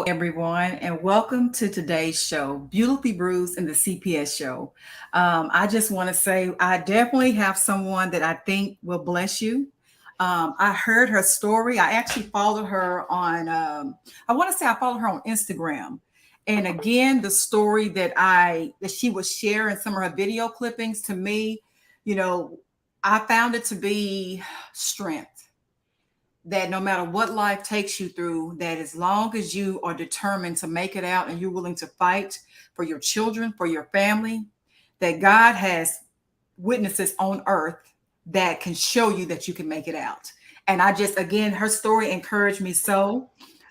everyone, and welcome to today's show, Beautifully Bruised in the CPS show. I just want to say I definitely have someone that I think will bless you. I heard her story. I actually followed her on, I want to say I followed her on Instagram. And again, the story that she was sharing some of her video clippings to me, you know, I found it to be strength that no matter what life takes you through, that as long as you are determined to make it out and you're willing to fight for your children, for your family, that God has witnesses on earth that can show you that you can make it out. And I just, again, her story encouraged me so.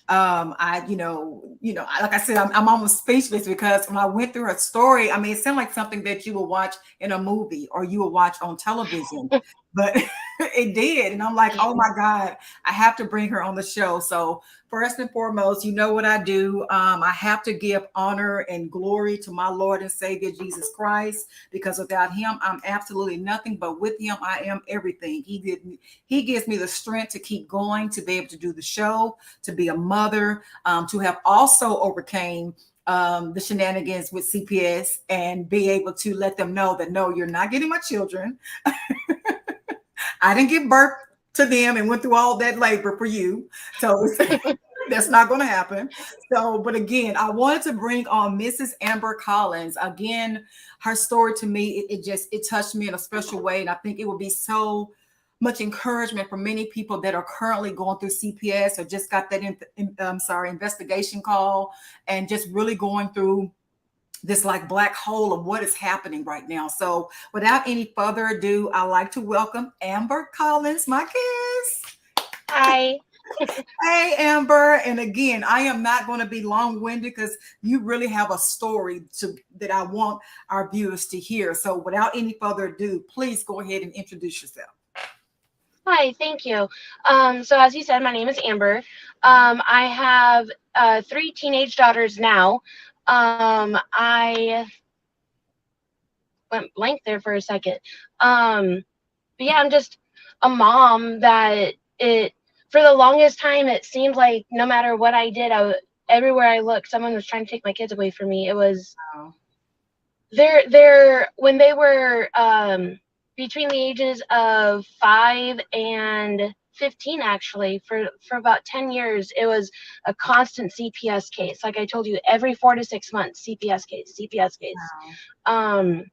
Like I said, I'm almost speechless because when I went through her story, I mean, it sounded like something that you will watch in a movie or you will watch on television, but it did. And I'm like, oh my God, I have to bring her on the show. So first and foremost, you know what I do. I have to give honor and glory to my Lord and Savior, Jesus Christ, because without him, I'm absolutely nothing, but with him, I am everything. He gives me the strength to keep going, to be able to do the show, to be a mother, to have also overcame the shenanigans with CPS and be able to let them know that no, you're not getting my children. I didn't give birth to them and went through all that labor for you. So that's not going to happen. So, but again, I wanted to bring on Mrs. Amber Collins. Again, her story to me, it touched me in a special way. And I think it would be so much encouragement for many people that are currently going through CPS or just got that investigation call and just really going through this like black hole of what is happening right now. So without any further ado, I'd like to welcome Amber Collins, my kiss. Hi. Hey, Amber. And again, I am not going to be long-winded because you really have a story that I want our viewers to hear. So without any further ado, please go ahead and introduce yourself. Hi, thank you. So as you said, my name is Amber. I have three teenage daughters now. I went blank there for a second. But yeah, I'm just a mom that for the longest time, it seemed like no matter what I did, everywhere I looked, someone was trying to take my kids away from me. It was, Oh, when they were, between the ages of 5 and 15, actually, for about 10 years, it was a constant CPS case. Like I told you, every 4 to 6 months, CPS case, CPS case. Um,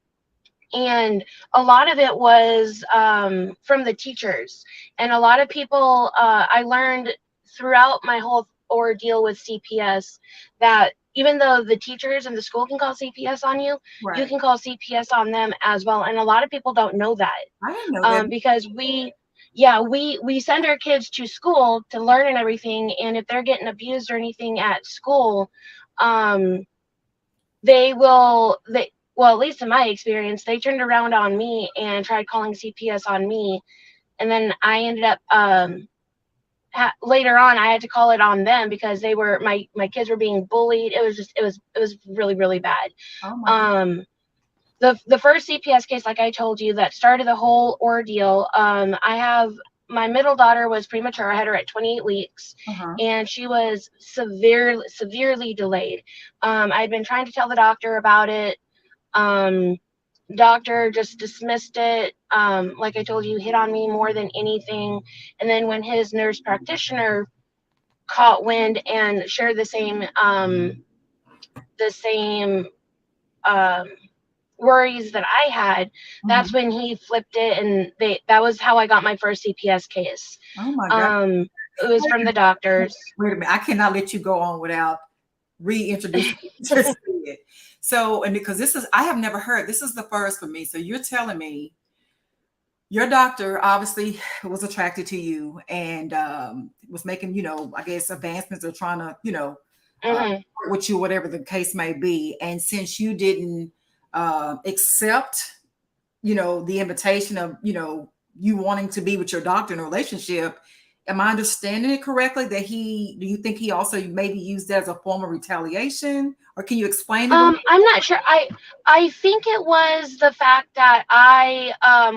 and a lot of it was from the teachers. And a lot of people, I learned throughout my whole ordeal with CPS that even though the teachers and the school can call CPS on you, you right. can call CPS on them as well. And a lot of people don't know that, I didn't know that. because we send our kids to school to learn and everything. And if they're getting abused or anything at school, um, well, at least in my experience, they turned around on me and tried calling CPS on me. And then I ended up, later on, I had to call it on them because my kids were being bullied. It was really, really bad. Oh my God. Um, the first CPS case, like I told you, that started the whole ordeal. I have my middle daughter was premature. I had her at 28 weeks, Uh-huh. and she was severely delayed. I had been trying to tell the doctor about it. Um, Doctor just dismissed it. Like I told you, hit on me more than anything. And then when his nurse practitioner caught wind and shared the same um, worries that I had, Mhm. that's when he flipped it, and that was how I got my first CPS case. Oh my God. Um, it was from the doctors. Wait a minute. I cannot let you go on without reintroducing what you just said. So, and because I have never heard, this is the first for me. So you're telling me your doctor obviously was attracted to you and was making, I guess advancements or trying to, uh, Hmm. with you, whatever the case may be. And since you didn't accept, the invitation of, you wanting to be with your doctor in a relationship, am I understanding it correctly that do you think he also maybe used that as a form of retaliation? or can you explain it a little I'm not sure. I think it was the fact that I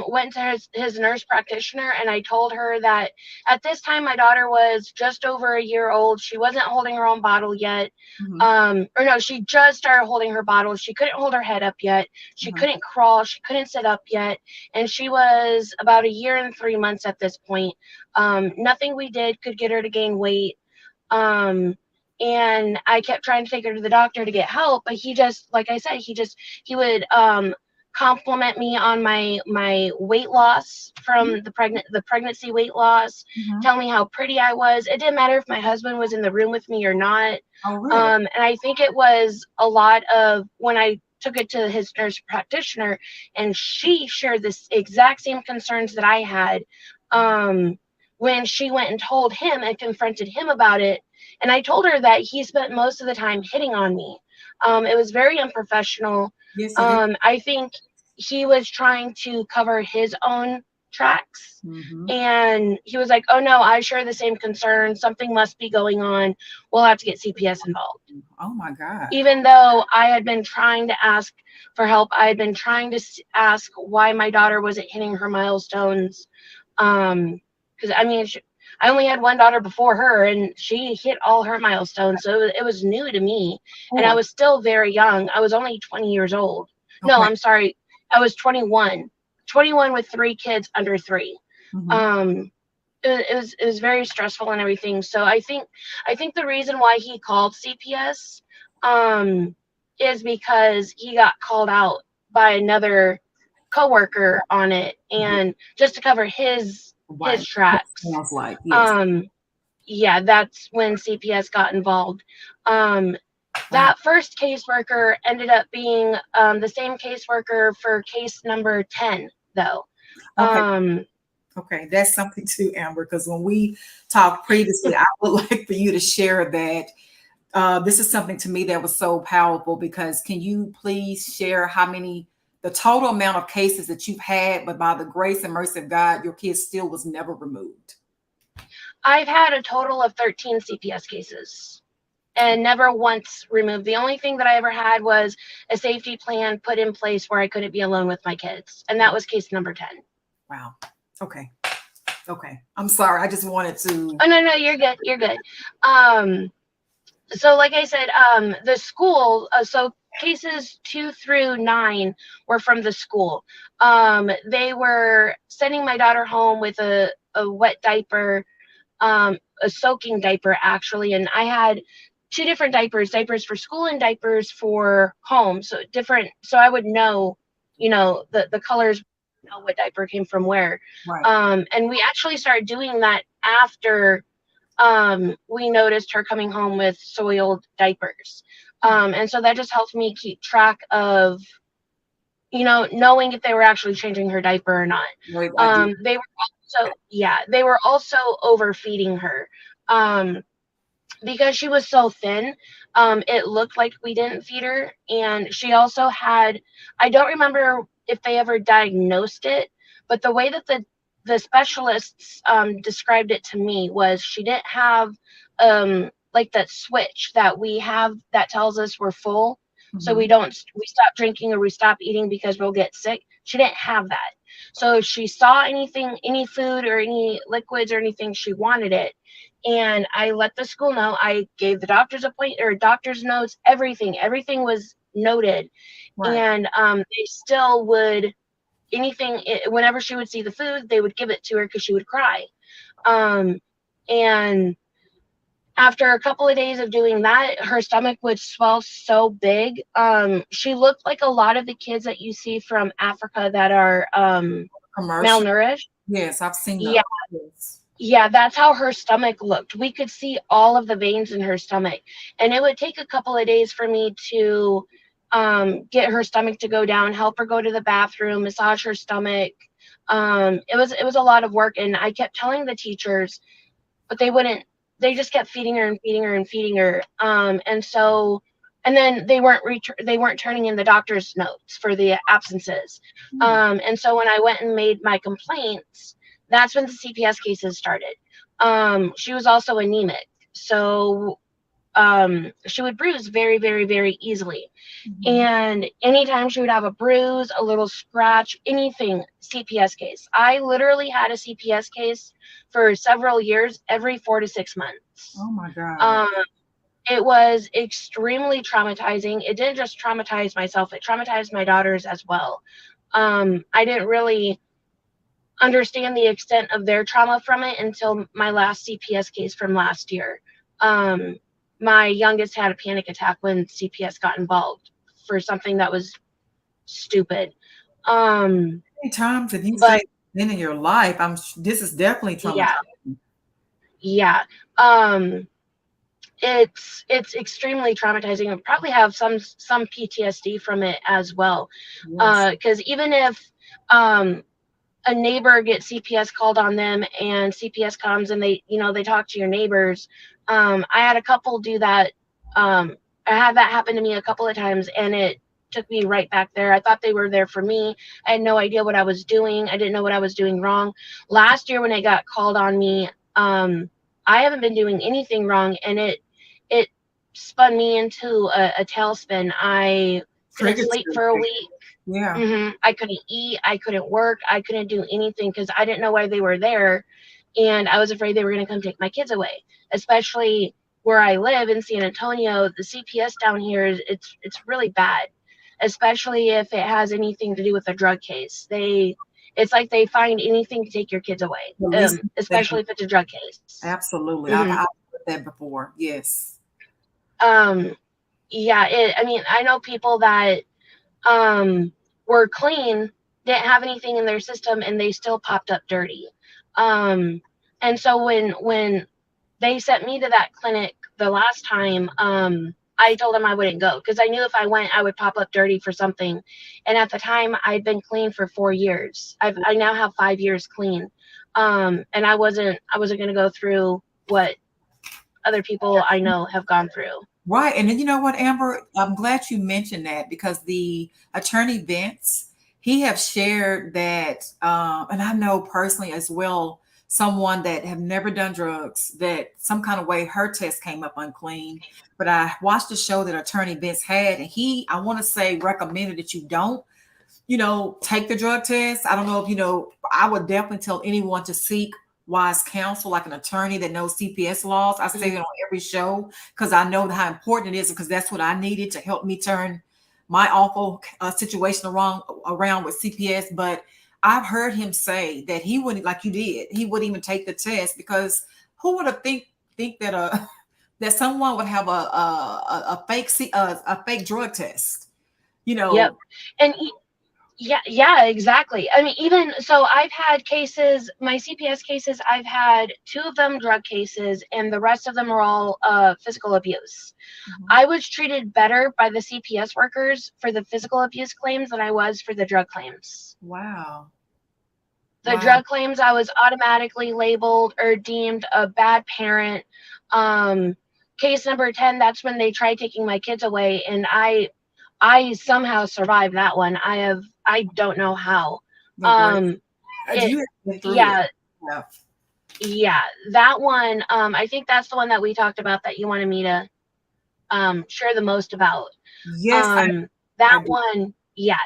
went to his nurse practitioner and I told her that at this time my daughter was just over a year old. She wasn't holding her own bottle yet. bit? Mm-hmm. Or no, she just started holding her bottle. She couldn't hold her head up yet. She Mm-hmm. couldn't crawl. She couldn't sit up yet. And she was about a year and 3 months at this point. Nothing we did could get her to gain weight. Um, and I kept trying to take her to the doctor to get help, but he just, like I said, he would compliment me on my weight loss from the pregnancy weight loss, Mm-hmm. tell me how pretty I was. It didn't matter if my husband was in the room with me or not. Oh, really? And I think it was a lot of when I took it to his nurse practitioner, and she shared this exact same concerns that I had. When she went and told him and confronted him about it, and I told her that he spent most of the time hitting on me. It was very unprofessional. Yes, it is. I think he was trying to cover his own tracks. Mm-hmm. And he was like, oh no, I share the same concern. Something must be going on. We'll have to get CPS involved. Oh my God. Even though I had been trying to ask for help, I had been trying to ask why my daughter wasn't hitting her milestones. Because I mean, I only had one daughter before her, and she hit all her milestones, so it was new to me, Of and I course. was still very young. I was only 20 years old. No, Okay. I'm sorry, I was 21. 21 with 3 kids under 3. Mm-hmm. Um, it was very stressful and everything. So I think the reason why he called CPS um is because he got called out by another coworker on it, and just to cover his Right. It tracks. sounds like, yes. Um yeah, that's when CPS got involved. Um Wow. that first caseworker ended up being the same caseworker for case number 10 though. Okay. Um Okay. That's something too, Amber, because when we talked previously, I would like for you to share that. This is something to me that was so powerful because can you please share how many, the total amount of cases that you've had, but by the grace and mercy of God, your kid still was never removed? I've had a total of 13 CPS cases and never once removed. The only thing that I ever had was a safety plan put in place where I couldn't be alone with my kids. And that was case number 10. Wow. Okay. Okay. I'm sorry. I just wanted to. Oh, no, you're good. You're good. So like I said, the school, so cases 2 through 9 were from the school. They were sending my daughter home with a wet diaper, a soaking diaper actually, and I had two different diapers for school and diapers for home, so different, so I would know, the colors, know what diaper came from where. Right. And we actually started doing that after we noticed her coming home with soiled diapers. And so that just helped me keep track of, knowing if they were actually changing her diaper or not. Right. I did. They were also overfeeding her. Because she was so thin, it looked like we didn't feed her. And she also had, I don't remember if they ever diagnosed it, but the way that the specialists described it to me was she didn't have like that switch that we have that tells us we're full. So Mm-hmm. we stop drinking or we stop eating because we'll get sick. She didn't have that. So if she saw anything, any food or any liquids or anything, she wanted it. And I let the school know. I gave the doctor's appointment or doctor's notes, everything. Everything was noted. Right. And they still would, whenever she would see the food, they would give it to her because she would cry. And after a couple of days of doing that, her stomach would swell so big. She looked like a lot of the kids that you see from Africa that are Commercial. malnourished. Yes, I've seen Yeah, those. Yes. yeah, that's how her stomach looked. We could see all of the veins in her stomach, and it would take a couple of days for me to get her stomach to go down, help her go to the bathroom, massage her stomach. It was a lot of work, and I kept telling the teachers, but they wouldn't. They just kept feeding her and feeding her and feeding her. And then they weren't turning in the doctor's notes for the absences. Hmm. And so when I went and made my complaints, that's when the CPS cases started. She was also anemic, so she would bruise very, very, very easily. Mhm. And anytime she would have a bruise, a little scratch, anything, CPS case. I literally had a CPS case for several years, every 4 to 6 months. Oh my God. Um, it was extremely traumatizing. It didn't just traumatize myself, it traumatized my daughters as well. I didn't really understand the extent of their trauma from it until my last CPS case from last year. Um, my youngest had a panic attack when CPS got involved for something that was stupid. Um, Many times have you but say been in your life? This is definitely yeah, traumatizing. yeah. Um, it's extremely traumatizing and probably have some PTSD from it as well. Yes. Because even if um, a neighbor gets CPS called on them and CPS comes and they talk to your neighbors. I had a couple do that. I had that happen to me a couple of times and it took me right back there. I thought they were there for me. I had no idea what I was doing. I didn't know what I was doing wrong. Last year when it got called on me, I haven't been doing anything wrong and it spun me into a tailspin. I couldn't Triggers sleep you. for a week. Yeah. I couldn't eat. I couldn't work. I couldn't do anything because I didn't know why they were there. And I was afraid they were going to come take my kids away, especially where I live in San Antonio. The CPS down here, it's really bad, especially if it has anything to do with a drug case. It's like they find anything to take your kids away, The least they can. especially if it's a drug case. Absolutely. I've hmm heard that before. Yes. Um, yeah, I mean, I know people that um, were clean, didn't have anything in their system, and they still popped up dirty. Um, and so when they sent me to that clinic the last time, I told them I wouldn't go because I knew if I went, I would pop up dirty for something. And at the time, I'd been clean for 4 years. I now have 5 years clean, and I wasn't going to go through what other people I know have gone through. Right. And then you know what, Amber? I'm glad you mentioned that because the attorney Vince, he have shared that, and I know personally as well, someone that have never done drugs, that some kind of way her test came up unclean. But I watched the show that attorney Vince had, and he, I want to say, recommended that you don't, take the drug test. I don't know if I would definitely tell anyone to seek wise counsel, like an attorney that knows CPS laws. I say Mhm. it on every show because I know how important it is because that's what I needed to help me turn my awful situation around with CPS. But I've heard him say that he wouldn't, like you did, he wouldn't even take the test because who would have think that that someone would have a fake a fake drug test, you Yep. know? And yeah, yeah, exactly. I mean, even so, I've had cases, my CPS cases, I've had two of them drug cases, and the rest of them are all physical abuse. Mhm. I was treated better by the CPS workers for the physical abuse claims than I was for the drug claims. Wow. The Wow. drug claims, I was automatically labeled or deemed a bad parent. Um, Case number 10, that's when they tried taking my kids away, and I somehow survived that one. I don't know how. Well, great. Um, it You have been through it. yeah, Yeah. yeah, that one. I think that's the one that we talked about that you wanted me to share the most about. Yes, Um, I that do. one, yeah,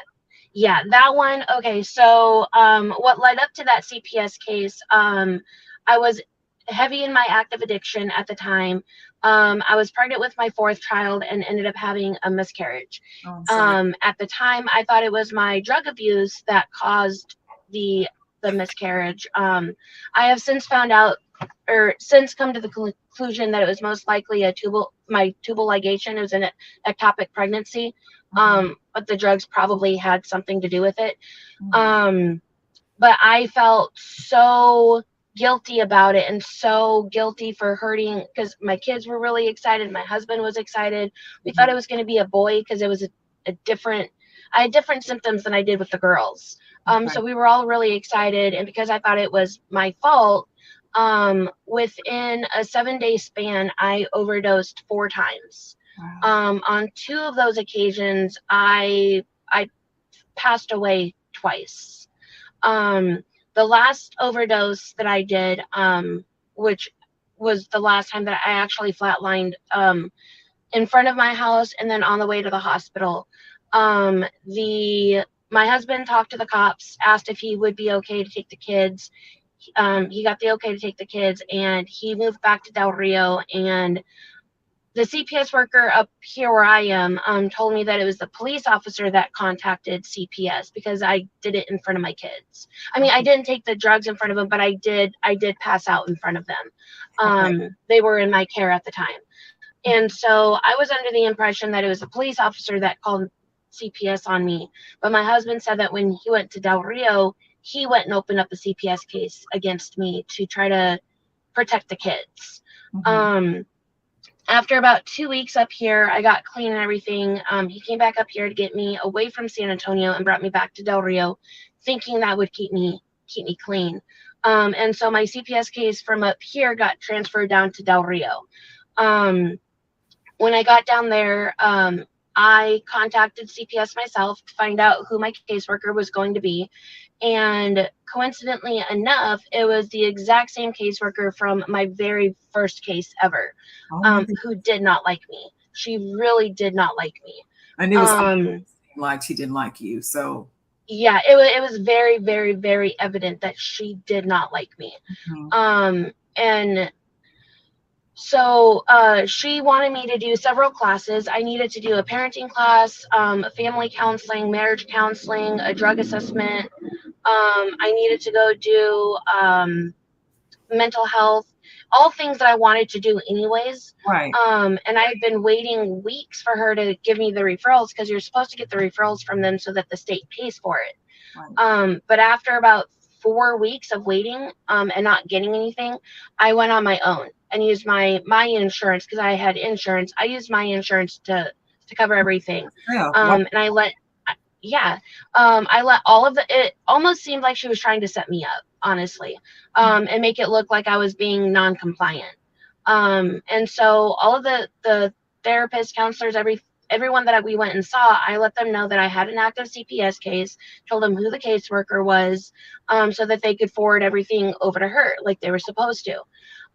yeah, that one. Okay, so what led up to that CPS case? I was heavy in my active addiction at the time. I was pregnant with my fourth child and ended up having a miscarriage. Oh, I'm sorry. At the time, I thought it was my drug abuse that caused the miscarriage. I have since found out, or since come to the conclusion that it was most likely my tubal ligation. It was an ectopic pregnancy, Mhm. but the drugs probably had something to do with it. Mm. Um, but I felt so guilty about it and so guilty for hurting because my kids were really excited. My husband was excited. We thought Mhm. it was going to be a boy because it was a different, I had different symptoms than I did with the girls. Okay. So we were all really excited. And because I thought it was my fault, within a 7 day span, I overdosed 4 times. Wow. On two of those occasions, I passed away twice. Um, the last overdose that I did, which was the last time that I actually flatlined, in front of my house and then on the way to the hospital. The My husband talked to the cops, asked if he would be okay to take the kids. He got the okay to take the kids, and he moved back to Del Rio. And the CPS worker up here where I am told me that it was the police officer that contacted CPS because I did it in front of my kids. I mean, I didn't take the drugs in front of them, but I did pass out in front of them. Okay. They were in my care at the time. And so I was under the impression that it was a police officer that called CPS on me. But my husband said that when he went to Del Rio, he went and opened up a CPS case against me to try to protect the kids. Mhm. Um, After about 2 weeks up here, I got clean and everything. He came back up here to get me away from San Antonio and brought me back to Del Rio, thinking that would keep me clean. And so my CPS case from up here got transferred down to Del Rio. Um, when I got down there, I contacted CPS myself to find out who my caseworker was going to be. And coincidentally enough, it was the exact same caseworker from my very first case ever, Oh my goodness. who did not like me. She really did not like me. And it was Um, like she didn't like you. So, yeah, it was very, very, very evident that she did not like me. mhm. And so she wanted me to do several classes. I needed to do a parenting class, family counseling, marriage counseling, a drug assessment. I needed to go do mental health, all things that I wanted to do anyways. Right. And I had been waiting weeks for her to give me the referrals because you're supposed to get the referrals from them so that the state pays for it. Right. But after about 4 weeks of waiting and not getting anything, I went on my own and used my insurance because I had insurance. I used my insurance to cover everything. Yeah. What? And I let yeah, I let all of the. It almost seemed like she was trying to set me up, honestly, and make it look like I was being non-compliant. And so all of the therapists, counselors, everyone that we went and saw, I let them know that I had an active CPS case, told them who the caseworker was, so that they could forward everything over to her like they were supposed to.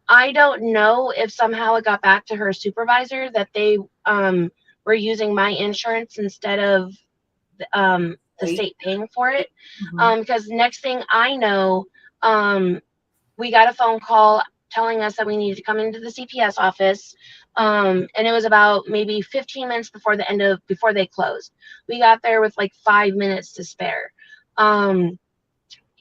I don't know if somehow it got back to her supervisor that they were using my insurance instead of the Wait. state paying for it. Mhm. Because next thing I know, um, we got a phone call telling us that we needed to come into the CPS office. And it was about maybe 15 minutes before they closed. We got there with like 5 minutes to spare. Um,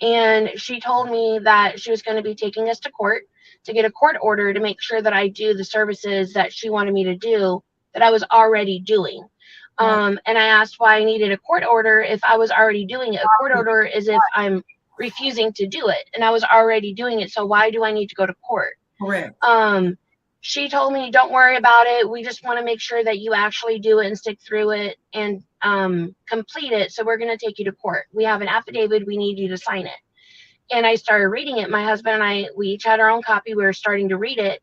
and she told me that she was going to be taking us to court to get a court order to make sure that I do the services that she wanted me to do that I was already doing. Right. And I asked why I needed a court order if I was already doing it. A court order is if I'm refusing to do it, and I was already doing it. So why do I need to go to court? Correct. She told me, don't worry about it. We just want to make sure that you actually do it and stick through it and complete it. So we're going to take you to court. We have an affidavit. We need you to sign it. And I started reading it. My husband and I, we each had our own copy. We were starting to read it,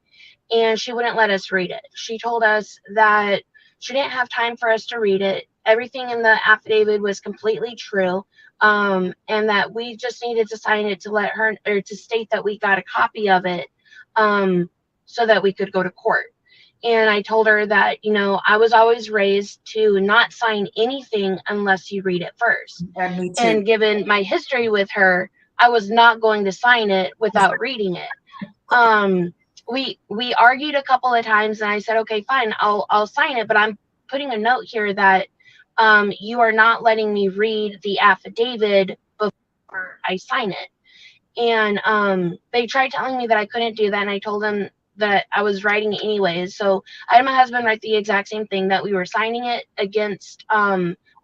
and she wouldn't let us read it. She told us that she didn't have time for us to read it. Everything in the affidavit was completely true, and that we just needed to sign it to let her, or to state that we got a copy of it, so that we could go to court. And I told her that, I was always raised to not sign anything unless you read it first. And me too. And given my history with her, I was not going to sign it without reading it. We argued a couple of times, and I said, okay, fine, I'll sign it, but I'm putting a note here that you are not letting me read the affidavit before I sign it. And they tried telling me that I couldn't do that, and I told them that I was writing it anyways. So I had my husband write the exact same thing, that we were signing it against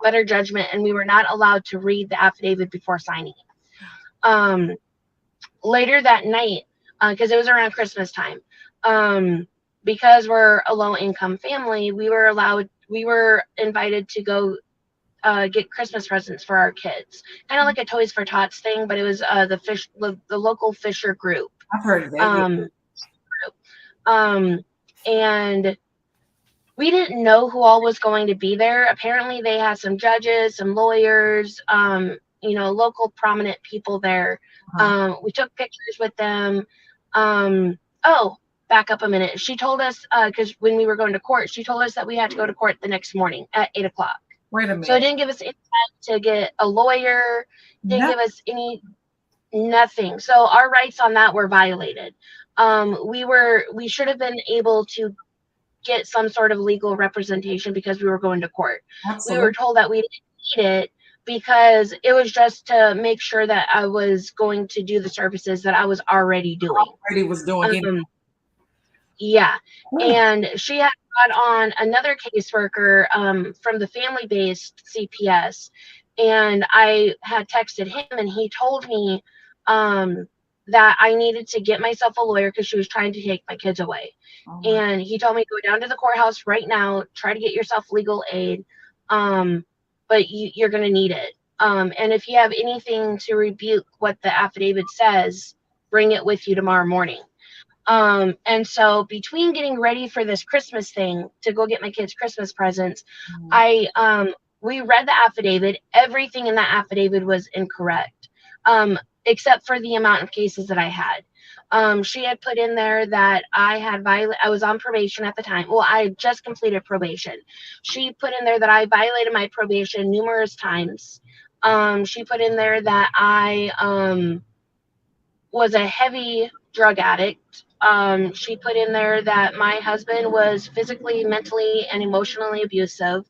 better judgment, and we were not allowed to read the affidavit before signing it. Later that night, because it was around Christmas time, because we're a low income family, we were invited to go get Christmas presents for our kids, kind of like a Toys for Tots thing, but it was the local Fisher group. I've heard of that. Yeah. Um, and we didn't know who all was going to be there. Apparently, they had some judges, some lawyers, local prominent people there. Uh-huh. We took pictures with them. Oh, back up a minute. She told us, because when we were going to court, she told us that we had to go to court the next morning at 8 o'clock. Wait a So it minute. didn't give us any time to get a lawyer, didn't No, give us any nothing. So our rights on that were violated. We should have been able to get some sort of legal representation because we were going to court. We were absolutely. told that we didn't need it because it was just to make sure that I was going to do the services that I was already doing. Already was doing it. Um, yeah. Ooh, And she had got on another caseworker from the family based CPS. And I had texted him, and he told me um, that I needed to get myself a lawyer because she was trying to take my kids away. oh my, And he told me, go down to the courthouse right now, try to get yourself legal aid, um, but you're going to need it. And if you have anything to rebuke what the affidavit says, bring it with you tomorrow morning. And so between getting ready for this Christmas thing to go get my kids Christmas presents, mm, I we read the affidavit. Everything in that affidavit was incorrect, except for the amount of cases that I had. She had put in there that I was on probation at the time. Well, I just completed probation. She put in there that I violated my probation numerous times. She put in there that I was a heavy drug addict. She put in there that my husband was physically, mentally, and emotionally abusive.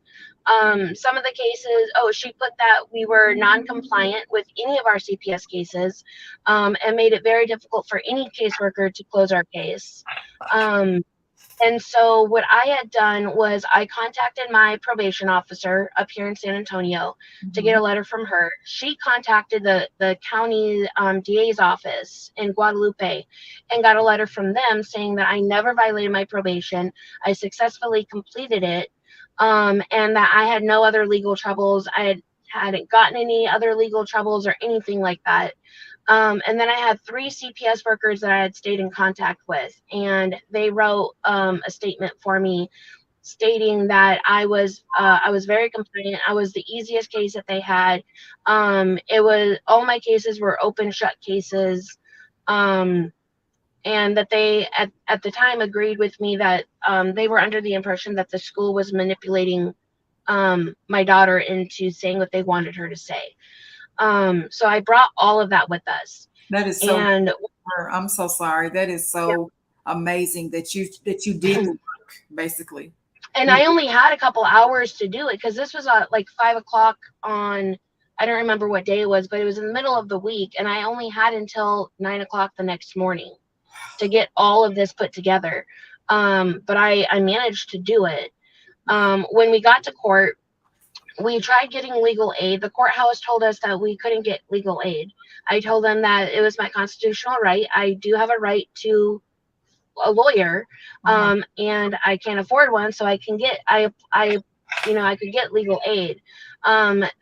Some of the cases, she put that we were non compliant with any of our CPS cases, and made it very difficult for any caseworker to close our case. Um, and so what I had done was I contacted my probation officer up here in San Antonio to get mhm. a letter from her. She contacted the county DA's office in Guadalupe and got a letter from them saying that I never violated my probation. I successfully completed it, and that I had no other legal troubles. Hadn't gotten any other legal troubles or anything like that. And then I had 3 CPS workers that I had stayed in contact with, and they wrote a statement for me stating that I was very compliant. I was the easiest case that they had. It was all my cases were open shut cases, um, and that they at the time agreed with me that they were under the impression that the school was manipulating my daughter into saying what they wanted her to say. So I brought all of that with us. That is so. And I'm so sorry. That is so amazing that you did the work, basically. You, I only had a couple hours to do it because this was like 5 o'clock on, I don't remember what day it was, but it was in the middle of the week, and I only had until 9 o'clock the next morning to get all of this put together. But I managed to do it. When we got to court, we tried getting legal aid. The courthouse told us that we couldn't get legal aid. I told them that it was my constitutional right. I do have a right to a lawyer, oh my, and I can't afford one, so I could get legal aid.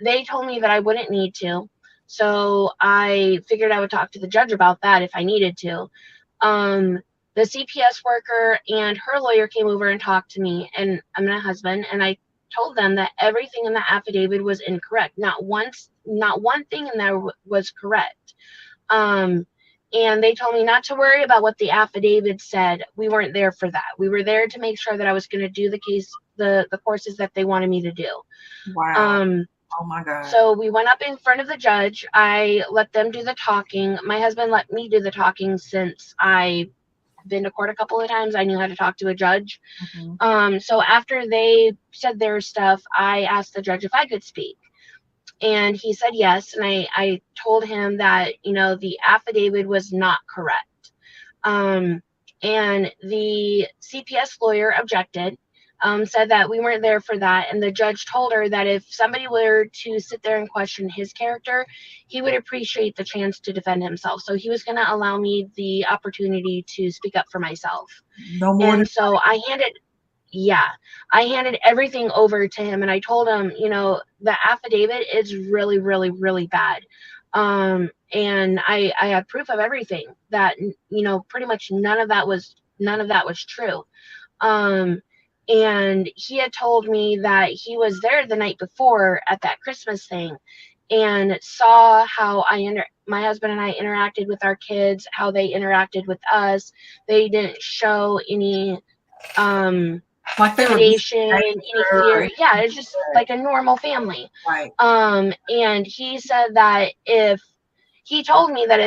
They told me that I wouldn't need to, so I figured I would talk to the judge about that if I needed to. Um, the CPS worker and her lawyer came over and talked to me and my husband, and I told them that everything in the affidavit was incorrect. Not one thing in there was correct. Um, and they told me not to worry about what the affidavit said. We weren't there for that. We were there to make sure that I was going to do the courses that they wanted me to do. wow. Um, Oh my God. so we went up in front of the judge. I let them do the talking. My husband let me do the talking since I've been to court a couple of times. I knew how to talk to a judge. Mhm. So after they said their stuff, I asked the judge if I could speak. And he said yes. And I told him that, the affidavit was not correct. Um, and the CPS lawyer objected, said that we weren't there for that. And the judge told her that if somebody were to sit there and question his character, he would appreciate the chance to defend himself. So he was going to allow me the opportunity to speak up for myself. No more than And so yeah, I handed everything over to him, and I told him, the affidavit is really, really, really bad. And I had proof of everything that, pretty much none of that was true. Um, and he had told me that he was there the night before at that Christmas thing, and saw how my husband and I interacted with our kids, how they interacted with us. They didn't show any Like they were intimidation, any or fear. anything Yeah, it's like just that. like a normal family. Right. And he said that he told me that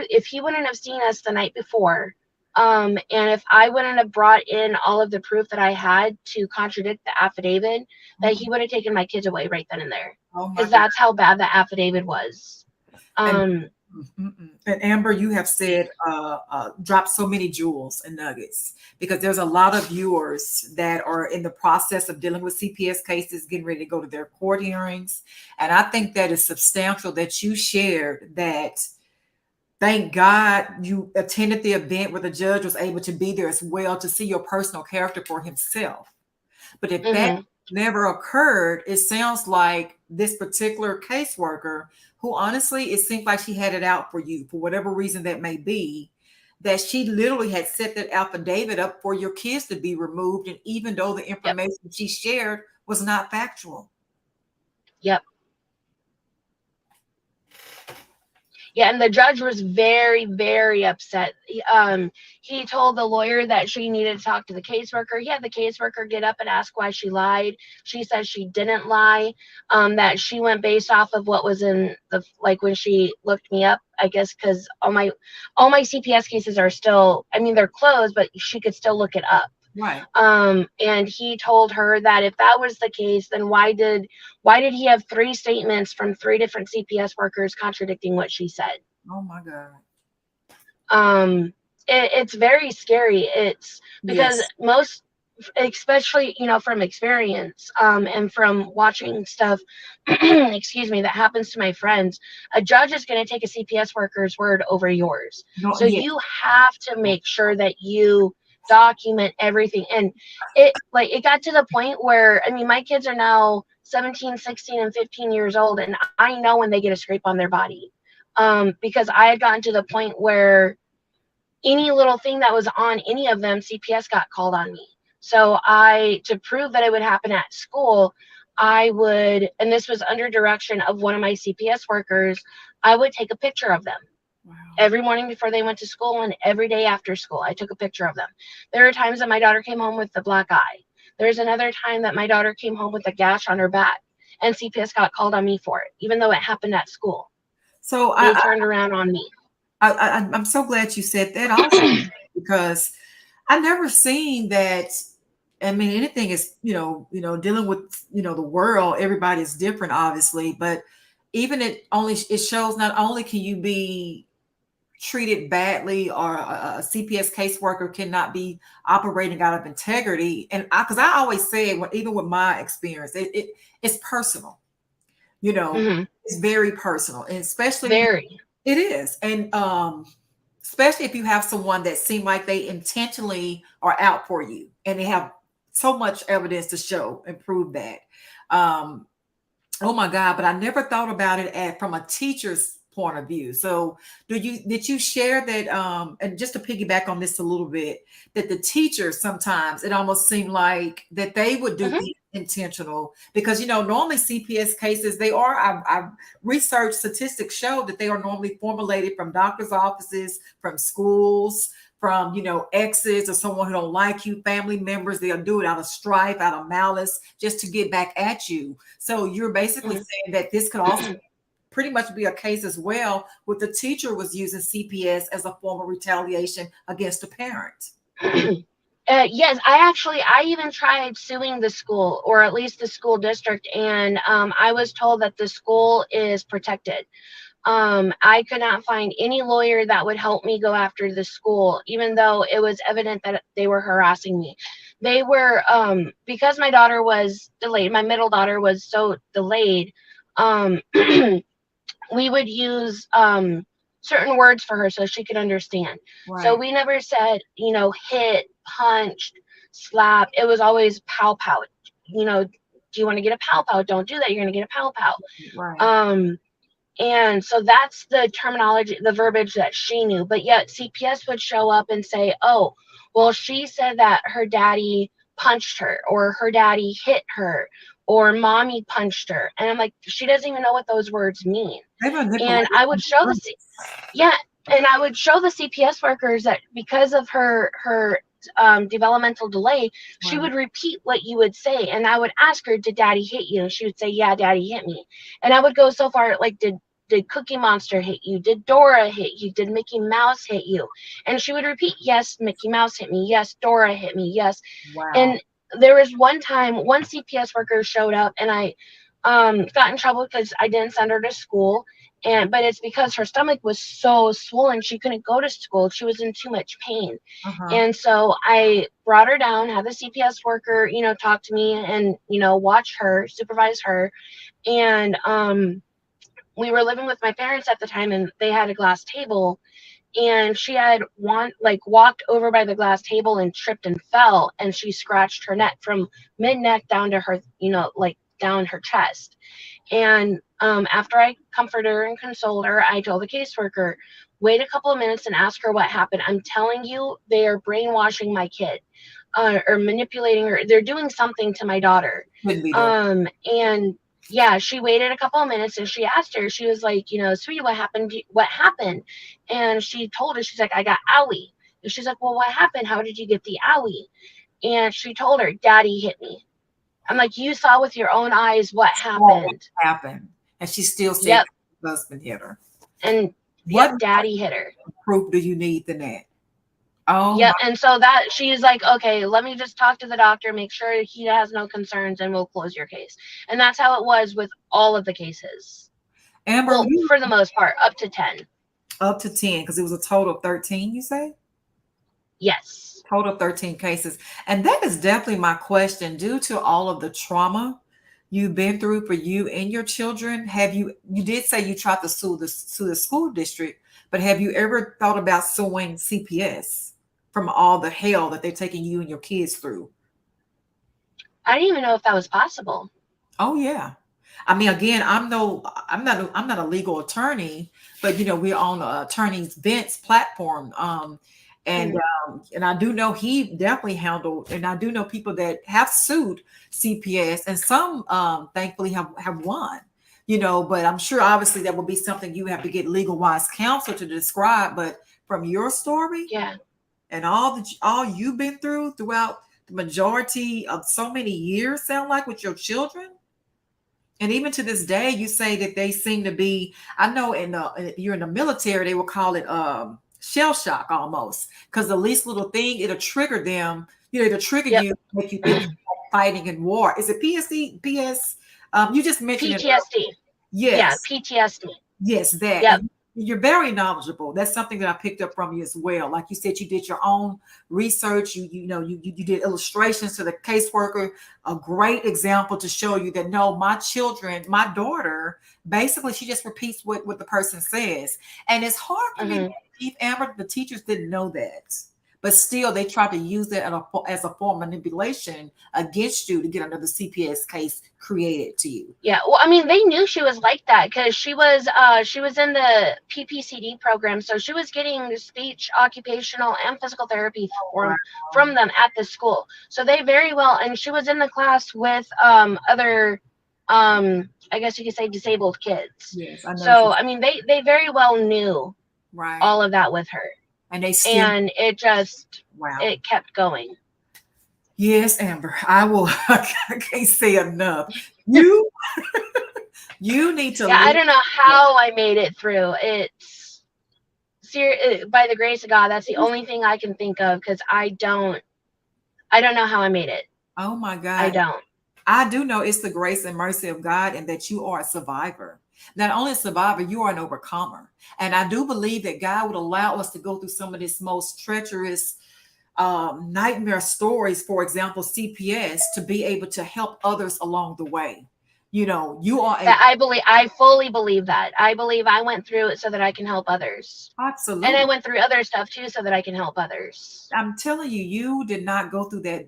if he wouldn't have seen us the night before, and if I wouldn't have brought in all of the proof that I had to contradict the affidavit, that he Mhm. would have taken my kids away right then and there, Oh my because God. that's how bad the affidavit was. And Um, and Amber, you have said drop so many jewels and nuggets because there's a lot of viewers that are in the process of dealing with CPS cases, getting ready to go to their court hearings, and I think that is substantial that you shared that. Thank God you attended the event where the judge was able to be there as well to see your personal character for himself. But if that mhm, never occurred, it sounds like this particular caseworker, who honestly, it seemed like she had it out for you for whatever reason that may be, that she literally had set that affidavit up for your kids to be removed. And even though the yep, information she shared was not factual. yep. Yeah, and the judge was very, very upset. He told the lawyer that she needed to talk to the caseworker. He had the caseworker get up and ask why she lied. She says she didn't lie. That she went based off of what was in the, like, when she looked me up. I guess because all my CPS cases are still. I mean, they're closed, but she could still look it up. Right. And he told her that if that was the case, then why did he have three statements from three different CPS workers contradicting what she said? Oh my God. um it's very scary. It's because Yes. most, especially from experience, and from watching stuff excuse me, that happens to my friends, a judge is going to take a CPS worker's word over yours. No, So yes. you have to make sure that you document everything. And it got to the point where, I mean, my kids are now 17, 16, and 15 years old, and I know when they get a scrape on their body, because I had gotten to the point where any little thing that was on any of them, CPS got called on me. So to prove that it would happen at school, I would, and this was under direction of one of my CPS workers, I would take a picture of them Wow. every morning before they went to school and every day after school. I took a picture of them. There were times that my daughter came home with a black eye. There's another time that my daughter came home with a gash on her back, and CPS got called on me for it, even though it happened at school. So They turned around on me. I'm so glad you said that also because I never seen that. I mean, anything is, dealing with, the world, everybody's different, obviously, but even it shows not only can you be treated badly or a CPS caseworker cannot be operating out of integrity. And because I always say, even with my experience, it's personal, Hmm. it's very personal. And especially when Very. it is. And especially if you have someone that seem like they intentionally are out for you and they have so much evidence to show and prove that. Um, oh my God, but I never thought about it from a teacher's point of view. So did you share that and just to piggyback on this a little bit, that the teachers sometimes it almost seemed like that they would do Hmm. things intentional because normally CPS cases they are I research statistics show that they are normally formulated from doctors' offices, from schools, from exes or someone who don't like you, family members. They'll do it out of strife, out of malice, just to get back at you. So you're basically Hmm. saying that this could also pretty much be a case as well where the teacher was using CPS as a form of retaliation against a parent. Yes, I even tried suing the school, or at least the school district, and I was told that the school is protected. I could not find any lawyer that would help me go after the school, even though it was evident that they were harassing me. They were, because my daughter was delayed, my middle daughter was so delayed. Um, we would use certain words for her so she could understand. So Right, we never said, hit, punched, slap. It was always pow pow. Do you want to get a pow pow? Don't do that. You're going to get a pow pow. right, Um, and so that's the terminology, the verbiage that she knew. But yet CPS would show up and say, oh, well, she said that her daddy punched her or her daddy hit her or mommy punched her. And I'm like, she doesn't even know what those words mean. They And manipulated. I would show yeah, and I would show the CPS workers that because of her developmental delay, she Right. would repeat what you would say, and I would ask her, "Did Daddy hit you?" And she would say, "Yeah, Daddy hit me." And I would go so far, like, "Did Cookie Monster hit you? Did Dora hit you? Did Mickey Mouse hit you?" And she would repeat, "Yes, Mickey Mouse hit me. Yes, Dora hit me. Yes." Wow. And there was one time, one CPS worker showed up, and I got in trouble because I didn't send her to school. But it's because her stomach was so swollen she couldn't go to school. She was in too much pain. Uh-huh. And so I brought her down, had the CPS worker, talk to me and, watch her, supervise her. And we were living with my parents at the time, and they had a glass table, and she had walked over by the glass table and tripped and fell, and she scratched her neck from mid neck down to her, down her chest. And after I comforted her and consoled her, I told the caseworker, wait a couple of minutes and ask her what happened. I'm telling you, they are brainwashing my kid, or manipulating her. They're doing something to my daughter. Couldn't be done. And yeah, she waited a couple of minutes and she asked her, she was like, sweetie, what happened? What happened? And she told her, she's like, I got owie. And she's like, well, what happened? How did you get the owie? And she told her, Daddy hit me. I'm like, you saw with your own eyes what What happened. happened? And she still said Yep. her husband hit her. And What yep, Daddy hit her. proof do you need than that? Oh Yep. my. And so that she's like, okay, let me just talk to the doctor, make sure he has no concerns, and we'll close your case. And that's how it was with all of the cases. Amber, Well, you for the most part, up to 10. up to 10 because it was a total of 13, you say? Yes. Total of 13 cases. And that is definitely my question. Due to all of the trauma you've been through for you and your children, have you did say you tried to sue the school district, but have you ever thought about suing CPS from all the hell that they're taking you and your kids through? I didn't even know if that was possible. Oh yeah. I mean, again, I'm not a legal attorney, but we're on the attorney's Vince platform. And Mm. and I do know he definitely handled, and I do know people that have sued CPS, and some thankfully have won. But I'm sure obviously that will be something you have to get legal wise counsel to describe. But from your story Yeah. and all you've been throughout the majority of so many years, sound like with your children. And even to this day, you say that they seem to be. I know you're in the military, they will call it shell shock almost, because the least little thing it'll trigger them. It'll trigger Yep. you, make you think you're fighting in war. Is it PSD, PS? You just mentioned it. PTSD. Yeah, Yes, PTSD. yes, that. Yep. And you're very knowledgeable. That's something that I picked up from you as well. Like you said, you did your own research. You did illustrations to the caseworker. A great example to show you that no, my children, my daughter, basically she just repeats what the person says, and it's hard for me to Hmm. believe, Amber. The teachers didn't know that, but still they tried to use that as a form of manipulation against you to get another CPS case created to you. Yeah. Well, I mean, they knew she was like that because she was in the PPCD program, so she was getting speech, occupational, and physical therapy from them at the school. So they very well, and she was in the class with other, I guess you could say, disabled kids. Yes, I know. So I mean, they very well knew Right. all of that with her, And they still, and wow. it kept going. Yes, Amber, I will. I can't say enough. You, you need to Yeah, I leave. don't know how I made it through. It's by the grace of God. That's the only thing I can think of because I don't know how I made it. Oh my I God. don't. I do know it's the grace and mercy of God and that you are a survivor. Not only a survivor, you are an overcomer. And I do believe that God would allow us to go through some of this most treacherous nightmare stories, for example, CPS, to be able to help others along the way. You are a That I fully believe that. I believe I went through it so that I can help others. And I absolutely. went through other stuff too so that I can help others. I'm telling you, you did not go through that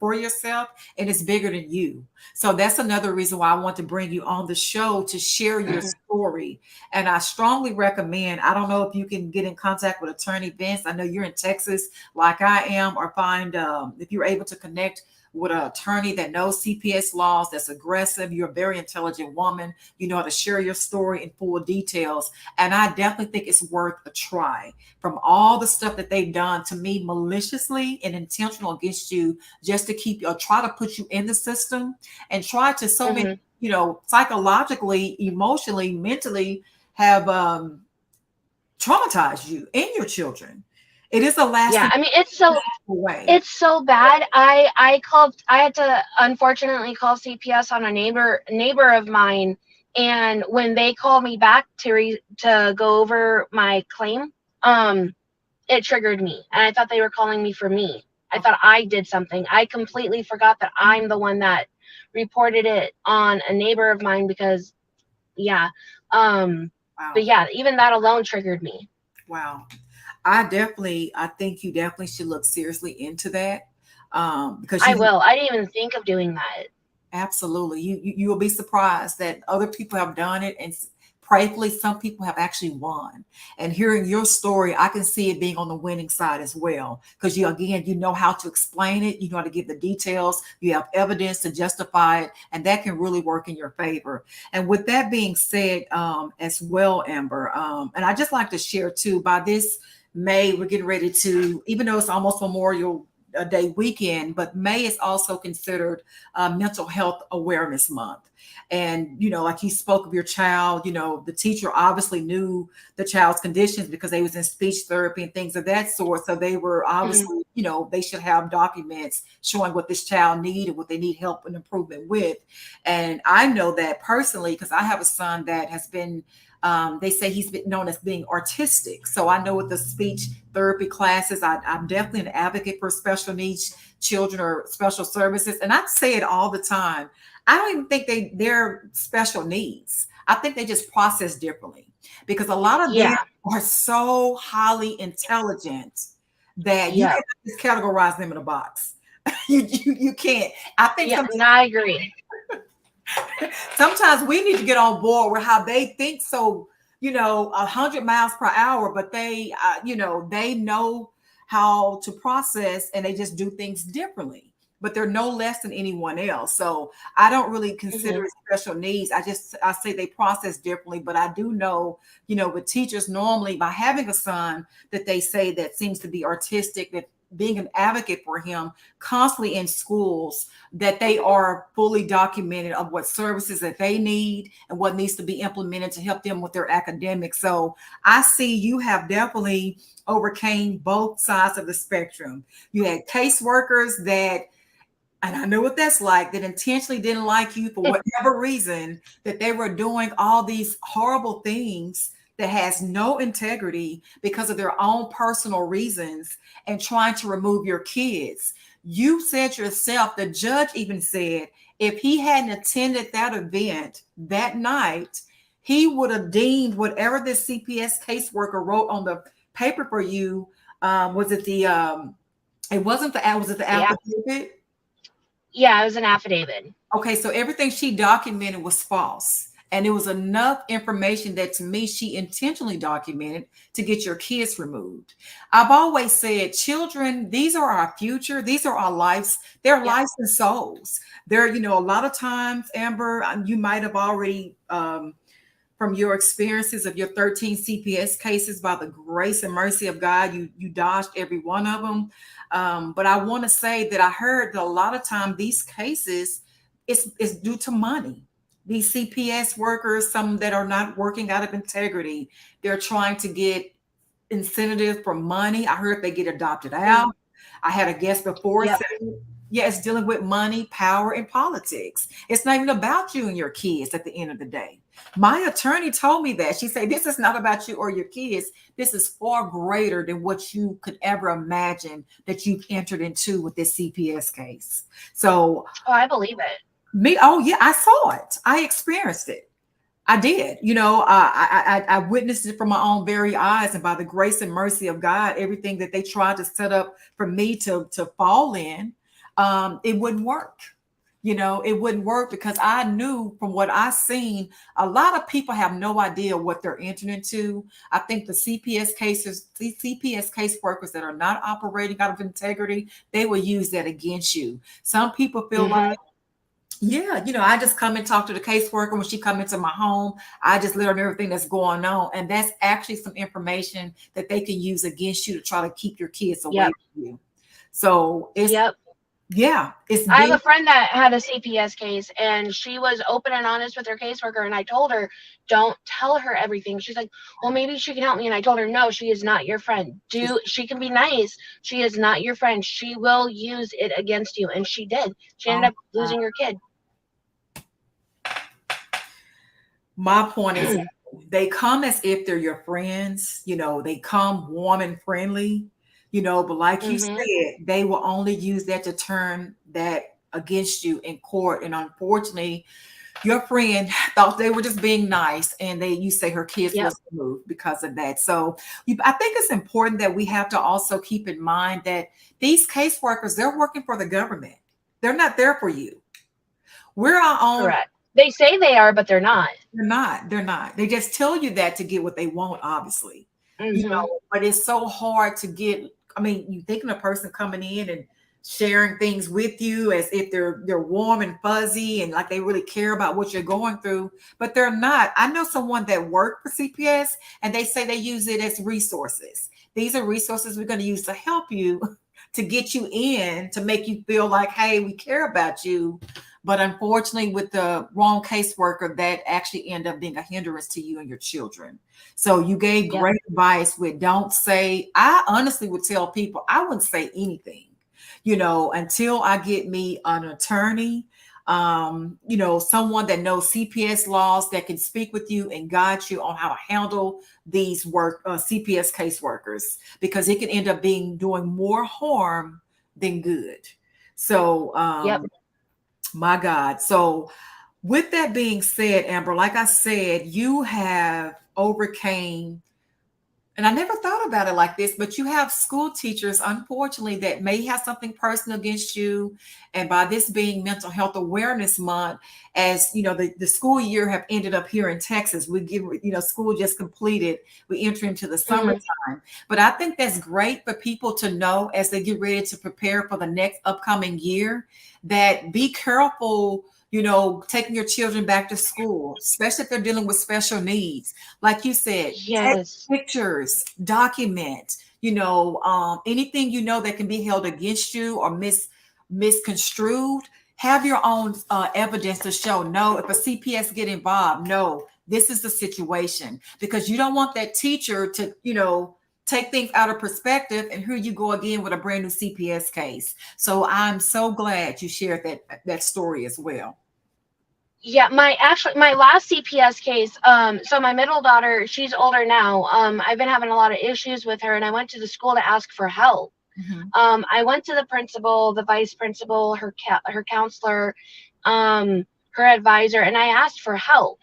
for yourself, and it's bigger than you. So that's another reason why I want to bring you on the show to share your Mhm. story. And I strongly recommend, I don't know if you can get in contact with Attorney Vince. I know you're in Texas like I am, or find if you're able to connect with an attorney that knows CPS laws, that's aggressive. You're a very intelligent woman. You know how to share your story in full details. And I definitely think it's worth a try. From all the stuff that they've done to me maliciously and intentional against you, just to keep you, or try to put you in the system, and try to so many, Mhm. psychologically, emotionally, mentally have traumatized you and your children. It is a Yeah, lasting I mean, way. it's so bad. I had to unfortunately call CPS on a neighbor of mine, and when they called me back to go over my claim, um it triggered me, and I thought they were calling me for me. I thought I did something. I completely forgot that I'm the one that reported it on a neighbor of mine because yeah. Um but Wow. yeah, even that alone triggered me. Wow. I think you definitely should look seriously into that. Because I you will. I didn't even think of doing that. absolutely, you will be surprised that other people have done it, and prayerfully, some people have actually won. And hearing your story, I can see it being on the winning side as well. Because you, again, you know how to explain it, you know how to give the details, you have evidence to justify it, and that can really work in your favor. And with that being said, as well, Amber, and I just like to share too, by this May, we're getting ready to, even though it's almost Memorial Day weekend, but May is also considered Mental Health Awareness Month. And, like you spoke of your child, the teacher obviously knew the child's conditions because they was in speech therapy and things of that sort. So they were Mhm. obviously, they should have documents showing what this child needed, what they need help and improvement with. And I know that personally because I have a son that has been, they say he's been known as being artistic. So I know with the speech therapy classes, I'm definitely an advocate for special needs children or special services. And I say it all the time. I don't even think they're special needs. I think they just process differently because a lot of them Yeah. are so highly intelligent that you Yep. cannot just categorize them in a box. You can't. I think Yep. some And I agree. sometimes we need to get on board with how they think so, 100 miles per hour, but they know how to process and they just do things differently. But they're no less than anyone else. So I don't really consider Mhm. it special needs. I say they process differently, but I do know, with teachers normally by having a son that they say that seems to be artistic, that being an advocate for him constantly in schools, that they are fully documented of what services that they need and what needs to be implemented to help them with their academics. So I see you have definitely overcame both sides of the spectrum. You had caseworkers that, and I know what that's like, that intentionally didn't like you for whatever reason, that they were doing all these horrible things that has no integrity because of their own personal reasons and trying to remove your kids. You said yourself, the judge even said, if he hadn't attended that event that night, he would have deemed whatever this CPS caseworker wrote on the paper for you. Was it the it wasn't the was it the The app. affidavit? Yeah, it was an affidavit. Okay, so everything she documented was false. And it was enough information that to me she intentionally documented to get your kids removed. I've always said, children, these are our future. These are our lives. They're Yep. lives and souls. They're, a lot of times, Amber, you might have already from your experiences of your 13 CPS cases, by the grace and mercy of God, you dodged every one of them. But I want to say that I heard that a lot of time these cases is due to money. These CPS workers, some that are not working out of integrity, they're trying to get incentive for money. I heard they get adopted Mhm. out. I had a guest before Yep. say, yeah, it's dealing with money, power, and politics. It's not even about you and your kids at the end of the day. My attorney told me that. She said, this is not about you or your kids. This is far greater than what you could ever imagine that you've entered into with this CPS case. So, Oh, I believe it. oh, yeah, I saw it. I experienced it. I did. I witnessed it from my own very eyes, and by the grace and mercy of God, everything that they tried to set up for me to fall in, it wouldn't work. It wouldn't work because I knew from what I seen, a lot of people have no idea what they're entering into. I think the CPS caseworkers that are not operating out of integrity, they will use that against you. Some people feel like, Mm-hmm. yeah, I just come and talk to the caseworker when she come into my home. I just let her know everything that's going on. And that's actually some information that they can use against you to try to keep your kids away Yep. from you. So Yep. yeah, it's I have big. a friend that had a CPS case, and she was open and honest with her caseworker. And I told her, don't tell her everything. She's like, well, maybe she can help me. And I told her, no, she is not your friend. She can be nice. She is not your friend. She will use it against you. And she did. She Oh ended up my God. losing her kid. My point is, they come as if they're your friends, they come warm and friendly, but like you Mm-hmm. said, they will only use that to turn that against you in court. And unfortunately, your friend thought they were just being nice, and you say her kids Yep. was removed because of that. So I think it's important that we have to also keep in mind that these caseworkers, they're working for the government. They're not there for you. We're our own. Correct. They say they are, but they're not. They're not. They're not. They just tell you that to get what they want, obviously. Mm-hmm. But it's so hard to get. I mean, you thinking a person coming in and sharing things with you as if they're warm and fuzzy and like they really care about what you're going through, but they're not. I know someone that worked for CPS and they say they use it as resources. These are resources we're going to use to help you to get you in, to make you feel like, hey, we care about you. But unfortunately, with the wrong caseworker, that actually end up being a hindrance to you and your children. So you gave Yep. great advice with don't say. I honestly would tell people I wouldn't say anything, until I get me an attorney, someone that knows CPS laws that can speak with you and guide you on how to handle these CPS caseworkers, because it can end up doing more harm than good. So, Yep. my God. So, with that being said, Amber, like I said, you have overcame, and I never thought about it like this, but you have school teachers, unfortunately, that may have something personal against you. And by this being Mental Health Awareness Month, as you know, the school year have ended up here in Texas. We give, school just completed. We enter into the Mm-hmm. summertime. But I think that's great for people to know as they get ready to prepare for the next upcoming year, that be careful, taking your children back to school, especially if they're dealing with special needs. Like you said, take Yes. pictures, document, anything that can be held against you or misconstrued. Have your own evidence to show. No, if a CPS get involved, no, this is the situation, because you don't want that teacher to, take things out of perspective, and here you go again with a brand new CPS case. So I'm so glad you shared that story as well. Yeah, my last CPS case, so my middle daughter, she's older now. I've been having a lot of issues with her, and I went to the school to ask for help. Mhm. I went to the principal, the vice principal, her counselor, her advisor, and I asked for help.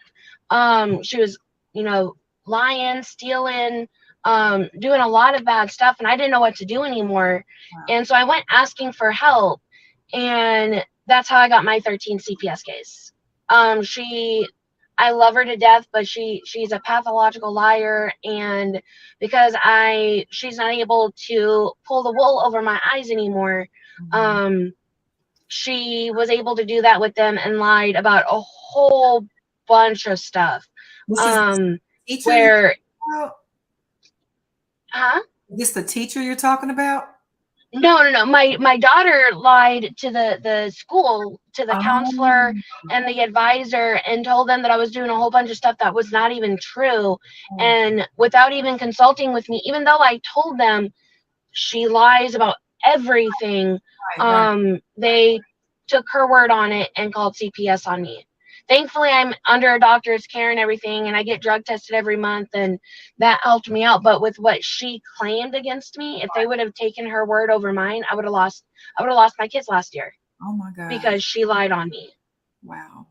She was, you know, lying, stealing, doing a lot of bad stuff, and I didn't know what to do anymore. Wow. And so I went asking for help, and that's how I got my 13 CPS case. She I love her to death, but she's a pathological liar, and because she's not able to pull the wool over my eyes anymore, Mhm. um, she was able to do that with them and lied about a whole bunch of stuff. This is the Um, teacher you're where, talking about? huh? This the teacher you're talking about? No, no, no. My daughter lied to the school, to the counselor Oh, and the advisor, and told them that I was doing a whole bunch of stuff that was not even true, oh, and without even consulting with me, even though I told them she lies about everything. right, right. They took her word on it and called CPS on me. Thankfully, I'm under a doctor's care and everything, and I get drug tested every month, and that helped me out. But with what she claimed against me, if they would have taken her word over mine, I would have lost. I would have lost my kids last year Oh my God. because she lied on me. Wow.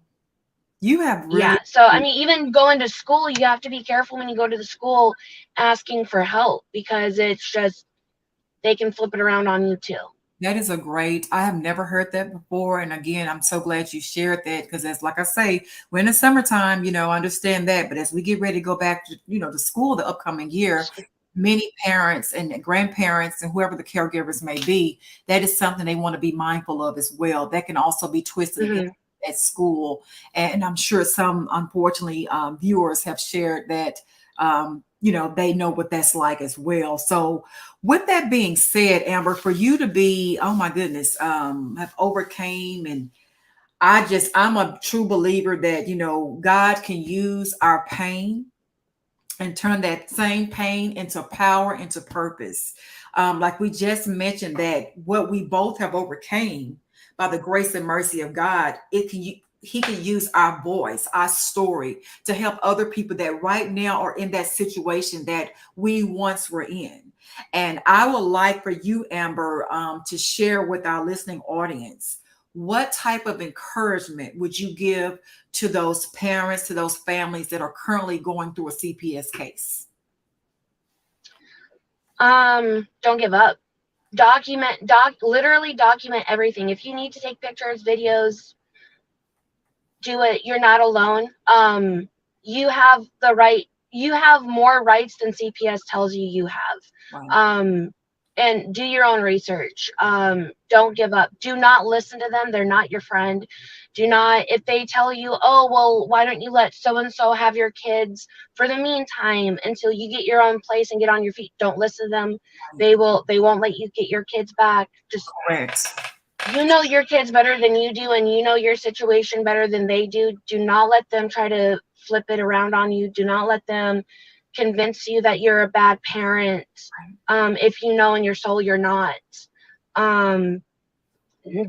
You have Yeah. really, So I mean, even going to school, you have to be careful when you go to the school asking for help, because it's just they can flip it around on you too. That is a great, I have never heard that before. And again, I'm so glad you shared that because as like I say, we're in the summertime, I understand that. But as we get ready to go back to, to school the upcoming year, many parents and grandparents and whoever the caregivers may be, that is something they want to be mindful of as well. That can also be twisted against Hmm. at school. And I'm sure some, unfortunately, viewers have shared that, they know what that's like as well. So, with that being said, Amber, for you to be, oh my goodness, have overcame, and I'm a true believer that, God can use our pain and turn that same pain into power, into purpose. Like we just mentioned, that what we both have overcame by the grace and mercy of God, He can use our voice, our story, to help other people that right now are in that situation that we once were in. And I would like for you, Amber, to share with our listening audience, what type of encouragement would you give to those parents, to those families that are currently going through a CPS case? Don't give up. Literally document everything. If you need to take pictures, videos, do it. You're not alone. You have the right. You have more rights than CPS tells you have. Right. Um, and do your own research. Don't give up. Do not listen to them. They're not your friend. Do not, if they tell you, oh, well, why don't you let so and so have your kids for the meantime until you get your own place and get on your feet? Don't listen to them. They won't let you get your kids back. Just, Correct. you know your kids better than you do, and you know your situation better than they do. Do not let them try to flip it around on you. Do not let them convince you that you're a bad parent, if you know in your soul you're not. Um,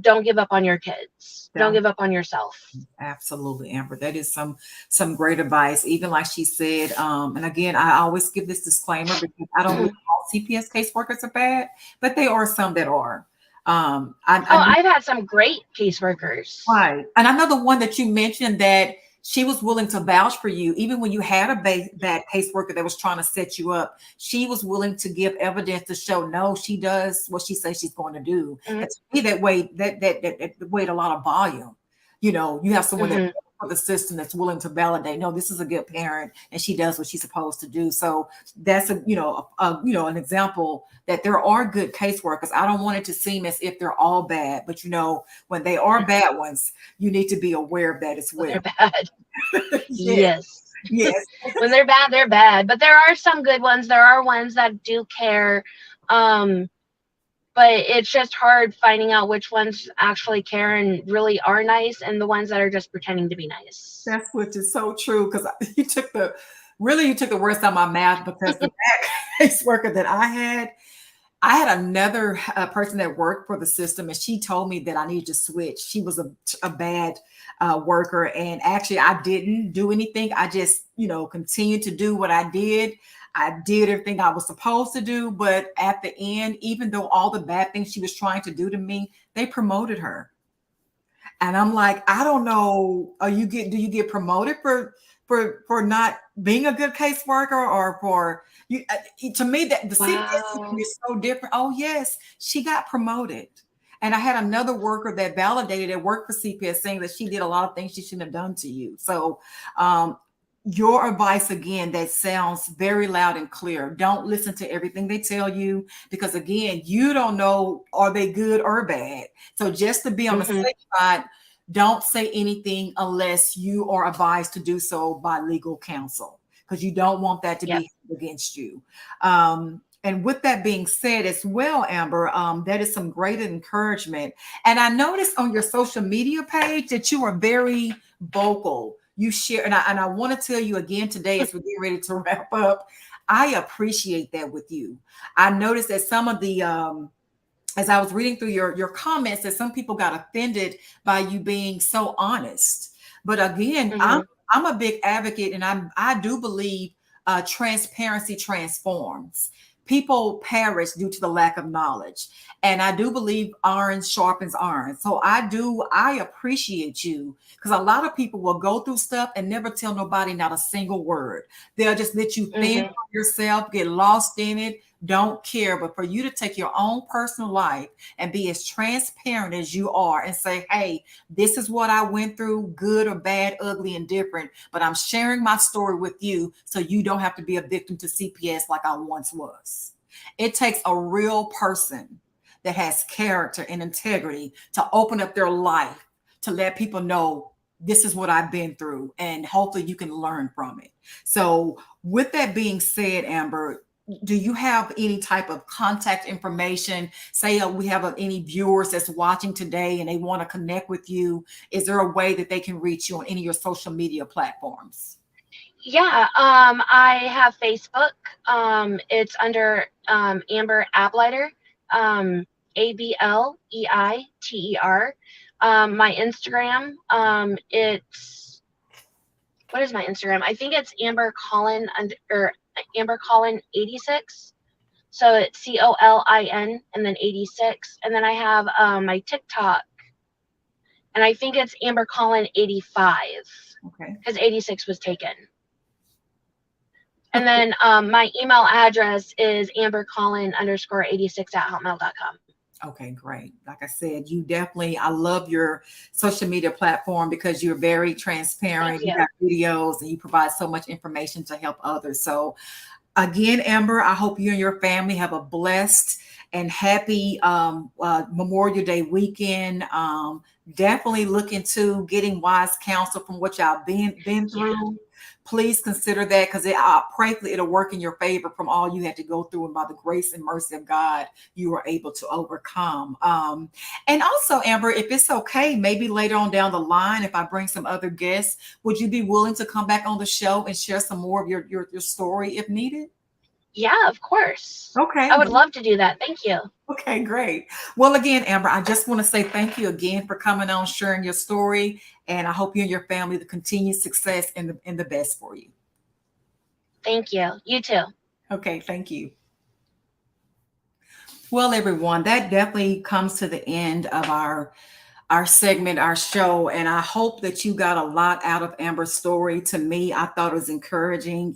don't give up on your kids. Don't Down. give up on yourself. Absolutely, Amber. That is some great advice. Even like she said, and again, I always give this disclaimer because I don't believe Oh, all CPS caseworkers are bad, but there are some that are. I I've had some great caseworkers. Right. And I know the one that you mentioned that she was willing to vouch for you, even when you had a bad caseworker that was trying to set you up. She was willing to give evidence to show, no, she does what she says she's going to do. Hmm. And to me, that weighed a lot of volume. You have someone that Hmm. for the system that's willing to validate, no, this is a good parent and she does what she's supposed to do. So that's an example that there are good caseworkers. I don't want it to seem as if they're all bad, but when they are bad ones, you need to be aware of that as When well. they're bad. Yes, Yes. yes, When they're bad, they're bad. But there are some good ones. There are ones that do care. Um, but it's just hard finding out which ones actually care and really are nice, and the ones that are just pretending to be nice. that's which is so true because you took the words out of my mouth because the bad caseworker that I had another person that worked for the system, and she told me that I needed to switch. She was a bad worker, and actually, I didn't do anything. I just, continued to do what I did. I did everything I was supposed to do, but at the end, even though all the bad things she was trying to do to me, they promoted her. And I'm like, I don't know. Do you get promoted for not being a good caseworker or for you? To me, that the CPS system Wow. is so different. Oh yes, she got promoted. And I had another worker that validated that worked for CPS saying that she did a lot of things she shouldn't have done to you. So um, your advice again, that sounds very loud and clear. Don't listen to everything they tell you because again, you don't know are they good or bad. So just to be on the Hmm. safe side, don't say anything unless you are advised to do so by legal counsel because you don't want that to Yep. be against you. And with that being said, as well, Amber, that is some great encouragement. And I noticed on your social media page that you are very vocal. You share, and I want to tell you again today as we get ready to wrap up. I appreciate that with you. I noticed that some of the as I was reading through your comments that some people got offended by you being so honest. But again, I'm Hmm. I'm a big advocate, and I do believe transparency transforms. People perish due to the lack of knowledge, and I do believe iron sharpens iron. So I appreciate you because a lot of people will go through stuff and never tell nobody not a single word. They'll just let you think Hmm. for yourself, get lost in it, don't care, but for you to take your own personal life and be as transparent as you are and say, hey, this is what I went through, good or bad, ugly and different, but I'm sharing my story with you so you don't have to be a victim to CPS like I once was. It takes a real person that has character and integrity to open up their life to let people know this is what I've been through, and hopefully you can learn from it. So, with that being said, Amber, do you have any type of contact information? Say we have any viewers that's watching today and they want to connect with you. Is there a way that they can reach you on any of your social media platforms? Yeah, I have Facebook. It's under Amber Ableiter, Ableiter. My Instagram, it's what is my Instagram? I think it's Amber Collin or Amber Collin 86. So it's COLIN and then 86. And then I have my TikTok, and I think it's Amber Collin 85 Okay. because 86 was taken. And then my email address is ambercollin_86@hotmail.com. Okay, great. Like I said, you definitely, I love your social media platform because you're very Thank transparent. You you. have videos and you provide so much information to help others. So, again, Amber, I hope you and your family have a blessed and happy Memorial Day weekend. Definitely look into getting wise counsel from what y'all been Yeah. through. Please consider that because I pray it'll work in your favor from all you had to go through, and by the grace and mercy of God, you were able to overcome. And also, Amber, if it's okay, maybe later on down the line, if I bring some other guests, would you be willing to come back on the show and share some more of your story if needed? Yeah, of course. I Okay. would love to do that. Thank you. Okay, great. Well, again, Amber, I just want to say thank you again for coming on, sharing your story, and I hope you and your family the continued success and the best for you. Thank you. You too. Okay, thank you. Well, everyone, that definitely comes to the end of our segment, our show. And I hope that you got a lot out of Amber's story. To me, I thought it was encouraging,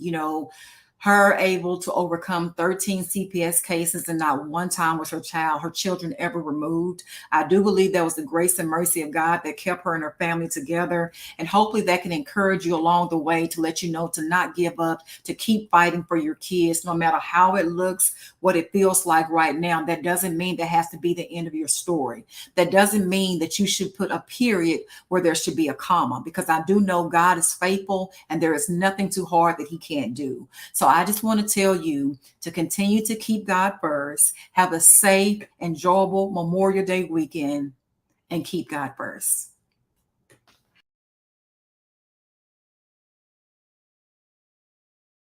her able to overcome 13 CPS cases and not one time was her children ever removed. I do believe that was the grace and mercy of God that kept her and her family together. And hopefully that can encourage you along the way to let you know to not give up, to keep fighting for your kids, no matter how it looks, what it feels like right now. That doesn't mean that has to be the end of your story. That doesn't mean that you should put a period where there should be a comma, because I do know God is faithful and there is nothing too hard that he can't do. So I just want to tell you to continue to keep God first, have a safe, enjoyable Memorial Day weekend, and keep God first.